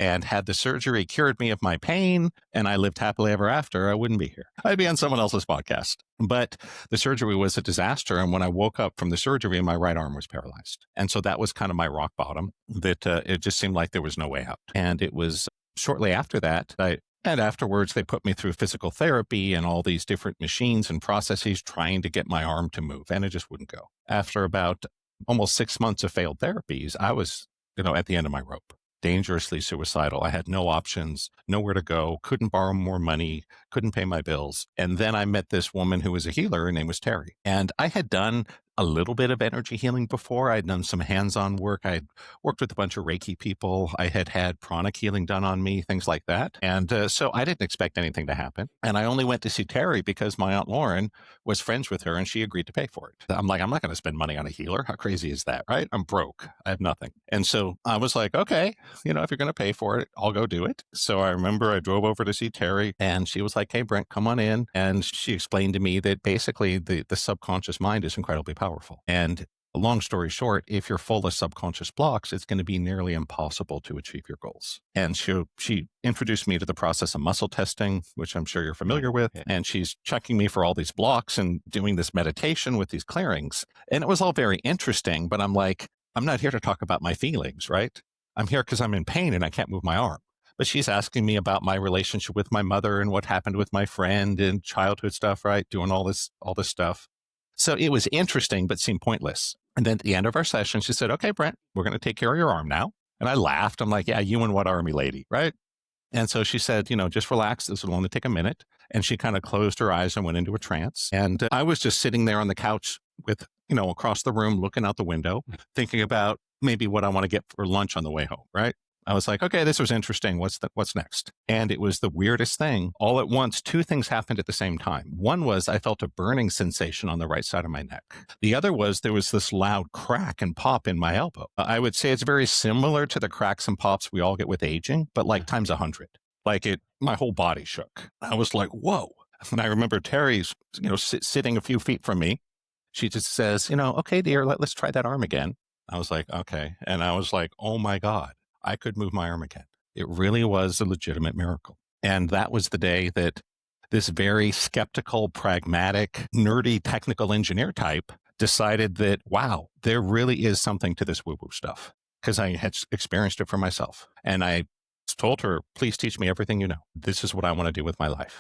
And had the surgery cured me of my pain and I lived happily ever after, I wouldn't be here. I'd be on someone else's podcast. But the surgery was a disaster. And when I woke up from the surgery, my right arm was paralyzed. And so that was kind of my rock bottom, that it just seemed like there was no way out. And it was shortly after that, and afterwards, they put me through physical therapy and all these different machines and processes trying to get my arm to move. And it just wouldn't go. After about almost 6 months of failed therapies, I was, at the end of my rope, dangerously suicidal. I had no options, nowhere to go, couldn't borrow more money, couldn't pay my bills. And then I met this woman who was a healer. Her name was Terry. And I had done a little bit of energy healing before. I'd done some hands-on work. I'd worked with a bunch of Reiki people. I had pranic healing done on me, things like that. And so I didn't expect anything to happen. And I only went to see Terry because my Aunt Lauren was friends with her and she agreed to pay for it. I'm like, I'm not going to spend money on a healer. How crazy is that, right? I'm broke. I have nothing. And so I was like, okay, if you're going to pay for it, I'll go do it. So I remember I drove over to see Terry and she was like, hey, Brent, come on in. And she explained to me that basically the subconscious mind is incredibly powerful. And long story short, if you're full of subconscious blocks, it's going to be nearly impossible to achieve your goals. And she introduced me to the process of muscle testing, which I'm sure you're familiar with. Yeah. And she's checking me for all these blocks and doing this meditation with these clearings. And it was all very interesting, but I'm like, I'm not here to talk about my feelings, right? I'm here because I'm in pain and I can't move my arm. But she's asking me about my relationship with my mother and what happened with my friend and childhood stuff, right? Doing all this stuff. So it was interesting, but seemed pointless. And then at the end of our session, she said, okay, Brent, we're going to take care of your arm now. And I laughed. I'm like, yeah, you and what army lady, right? And so she said, just relax. This will only take a minute. And she kind of closed her eyes and went into a trance. And I was just sitting there on the couch with, across the room, looking out the window, thinking about maybe what I want to get for lunch on the way home, right? I was like, okay, this was interesting. What's next? And it was the weirdest thing. All at once, two things happened at the same time. One was I felt a burning sensation on the right side of my neck. The other was there was this loud crack and pop in my elbow. I would say it's very similar to the cracks and pops we all get with aging, but like times 100. My whole body shook. I was like, whoa. And I remember Terry's, sitting a few feet from me. She just says, okay, dear, let's try that arm again. I was like, okay. And I was like, oh my God. I could move my arm again. It really was a legitimate miracle. And that was the day that this very skeptical, pragmatic, nerdy, technical engineer type decided that, wow, there really is something to this woo-woo stuff. Because I had experienced it for myself. And I told her, please teach me everything you know. This is what I want to do with my life.